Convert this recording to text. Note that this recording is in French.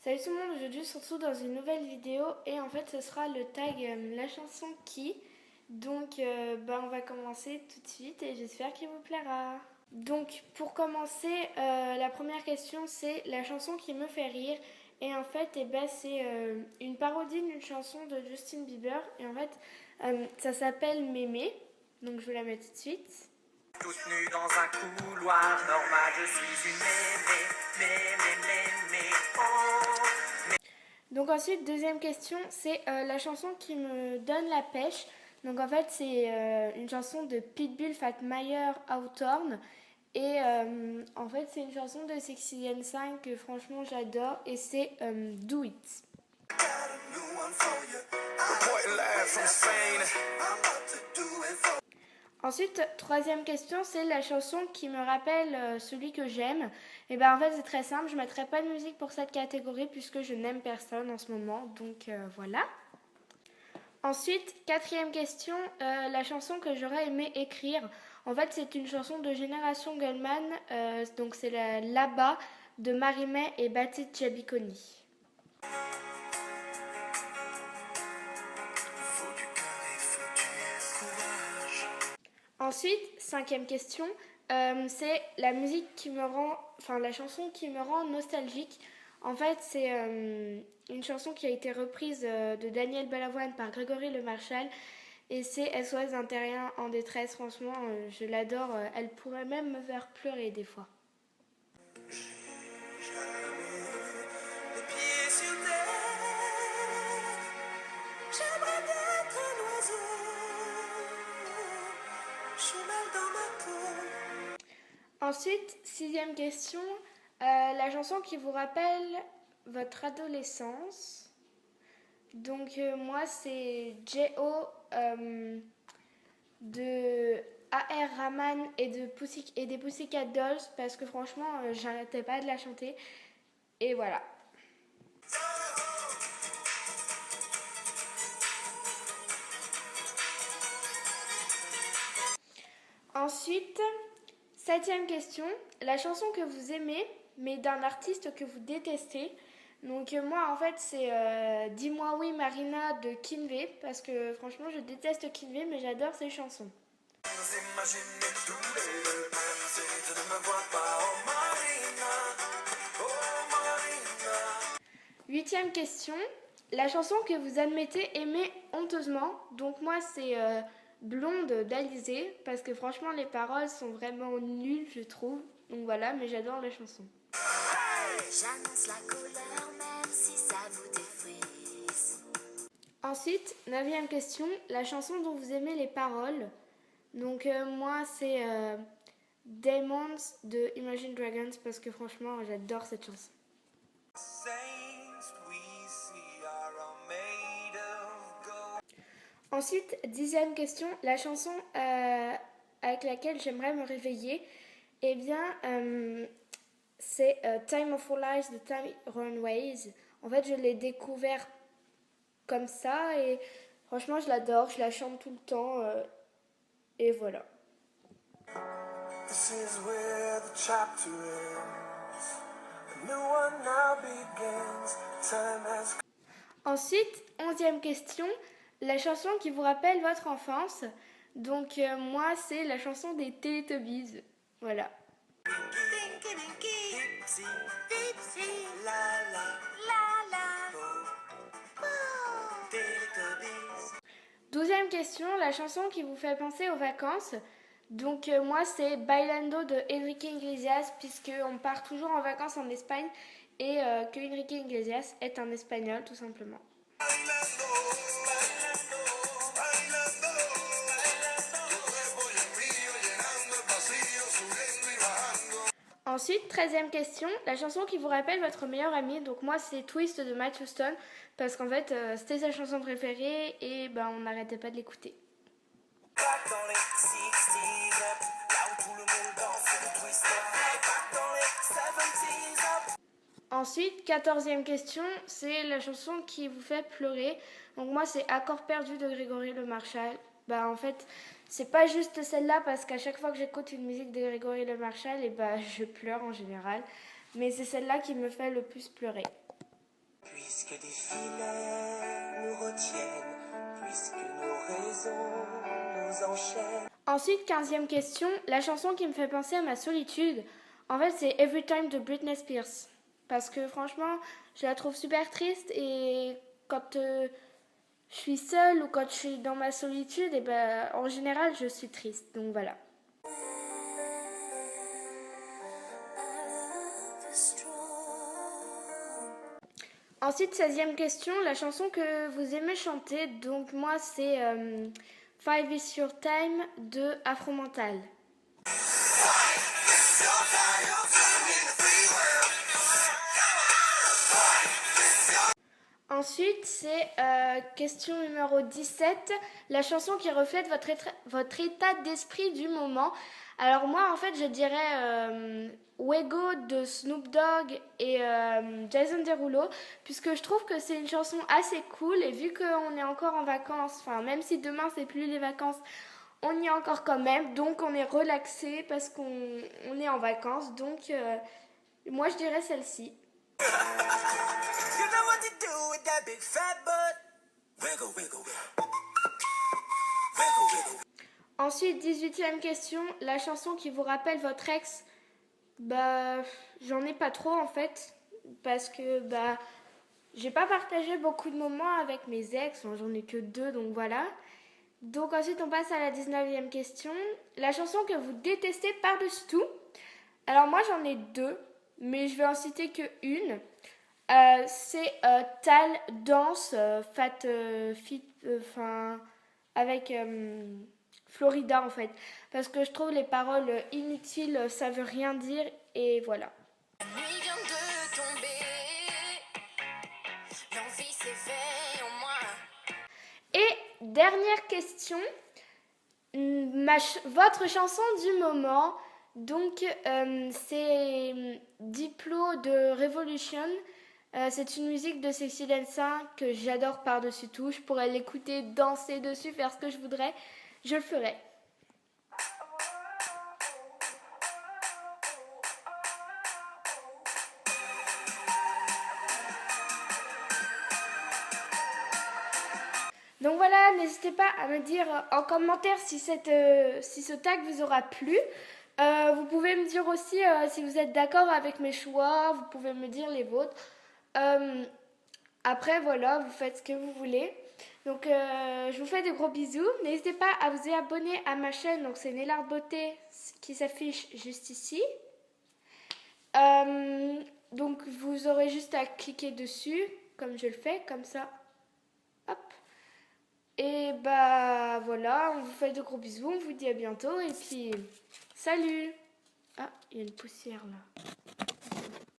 Salut tout le monde, aujourd'hui on se retrouve dans une nouvelle vidéo et en fait ce sera le tag la chanson qui. Donc on va commencer tout de suite et j'espère qu'il vous plaira. Donc pour commencer, la première question c'est la chanson qui me fait rire. Et en fait c'est une parodie d'une chanson de Justin Bieber. Et en fait ça s'appelle Mémé. Donc je vais la mettre tout de suite. Toute nue dans un couloir normal, je suis une mémé, oh. Donc ensuite, deuxième question, c'est la chanson qui me donne la pêche. Donc en fait, c'est une chanson de Pitbull, Fat Meyer, Hawthorne. Et en fait, c'est une chanson de Sexy and 5 que franchement j'adore et c'est Do It. Ensuite, troisième question, c'est la chanson qui me rappelle celui que j'aime. Et en fait, c'est très simple, je ne mettrai pas de musique pour cette catégorie puisque je n'aime personne en ce moment. Donc voilà. Ensuite, quatrième question, la chanson que j'aurais aimé écrire. En fait, c'est une chanson de Génération Goldman, donc c'est Là-bas de Marie-May et Baptiste Jabiconi. Ensuite, cinquième question, c'est la musique qui me rend, enfin la chanson qui me rend nostalgique. En fait, c'est une chanson qui a été reprise de Daniel Balavoine par Grégory Le Marchal et c'est SOS d'un terrien en détresse. Franchement, je l'adore. Elle pourrait même me faire pleurer des fois. Ensuite, sixième question, la chanson qui vous rappelle votre adolescence. Donc moi c'est J.O. De A.R. Rahman et des Pussycat Dolls parce que franchement j'arrêtais pas de la chanter et voilà. Ensuite, septième question, la chanson que vous aimez mais d'un artiste que vous détestez. Donc moi en fait c'est Dis-moi oui Marina de Kinvey parce que franchement je déteste Kinvey mais j'adore ses chansons. Huitième question, la chanson que vous admettez aimer honteusement. Donc moi c'est Blonde d'Alizé parce que franchement les paroles sont vraiment nulles je trouve. Donc voilà, mais j'adore la chanson. J'annonce la couleur même si ça vous défrise. Ensuite, neuvième question, la chanson dont vous aimez les paroles. Donc moi c'est Demons de Imagine Dragons parce que franchement j'adore cette chanson. Ensuite, dixième question, la chanson avec laquelle j'aimerais me réveiller, eh bien c'est Time of Our Lives de Tyrone Ways. En fait je l'ai découvert comme ça et franchement je l'adore, je la chante tout le temps et voilà. This is where the chapter ends. A new one now begins. Time has... Ensuite, onzième question, la chanson qui vous rappelle votre enfance. Donc moi c'est la chanson des Teletubbies. Voilà. Douzième question, la chanson qui vous fait penser aux vacances. Donc moi c'est Bailando de Enrique Iglesias puisque on part toujours en vacances en Espagne et que Enrique Iglesias est un espagnol tout simplement. Ensuite, 13e question, la chanson qui vous rappelle votre meilleur ami. Donc moi c'est Twist de Matthew Stone parce qu'en fait c'était sa chanson préférée et on n'arrêtait pas de l'écouter. Ensuite, 14e question, c'est la chanson qui vous fait pleurer. Donc moi c'est Accord perdu de Grégory Le Marchal. En fait, c'est pas juste celle-là parce qu'à chaque fois que j'écoute une musique de Grégory Le Marchal, je pleure en général. Mais c'est celle-là qui me fait le plus pleurer. Puisque des filets nous retiennent, puisque nos raisons nous enchaînent. Ensuite, 15e question, la chanson qui me fait penser à ma solitude, en fait c'est Every Time de Britney Spears. Parce que franchement, je la trouve super triste et quand je suis seule ou quand je suis dans ma solitude, et ben, en général je suis triste. Donc voilà. Ensuite, 16e question, la chanson que vous aimez chanter. Donc moi c'est Five Is Your Time de Afro Mental. Ensuite, c'est question numéro 17, la chanson qui reflète votre état d'esprit du moment. Alors moi, en fait, je dirais Wego de Snoop Dogg et Jason Derulo, puisque je trouve que c'est une chanson assez cool, et vu qu'on est encore en vacances, enfin même si demain c'est plus les vacances, on y est encore quand même, donc on est relaxé parce qu'on est en vacances, donc moi je dirais celle-ci. You know what to do with that big fat butt. Wiggle, wiggle, wiggle. Wiggle, wiggle. Ensuite, 18e question, la chanson qui vous rappelle votre ex. Bah, j'en ai pas trop en fait, parce que bah, j'ai pas partagé beaucoup de moments avec mes ex, j'en ai que 2, donc voilà. Donc ensuite, on passe à la 19e question, la chanson que vous détestez par-dessus tout. Alors moi, j'en ai 2, mais je vais en citer que une. C'est Tal Danse Fat Fit, avec Florida en fait, parce que je trouve les paroles inutiles, ça veut rien dire et voilà. La nuit vient de tomber, l'envie s'éveille en moi. Et dernière question, votre chanson du moment. Donc c'est Diplo de Revolution. C'est une musique de Sexy Lensa que j'adore par-dessus tout. Je pourrais l'écouter, danser dessus, faire ce que je voudrais. Je le ferai. Donc voilà, n'hésitez pas à me dire en commentaire si ce tag vous aura plu. Vous pouvez me dire aussi si vous êtes d'accord avec mes choix, vous pouvez me dire les vôtres. Après, voilà, vous faites ce que vous voulez. Donc, je vous fais de gros bisous. N'hésitez pas à vous abonner à ma chaîne. Donc, c'est Nélard Beauté qui s'affiche juste ici. Donc, vous aurez juste à cliquer dessus, comme je le fais, comme ça. Hop. Et bah, voilà, on vous fait de gros bisous. On vous dit à bientôt. Et puis, salut! Ah, il y a une poussière là.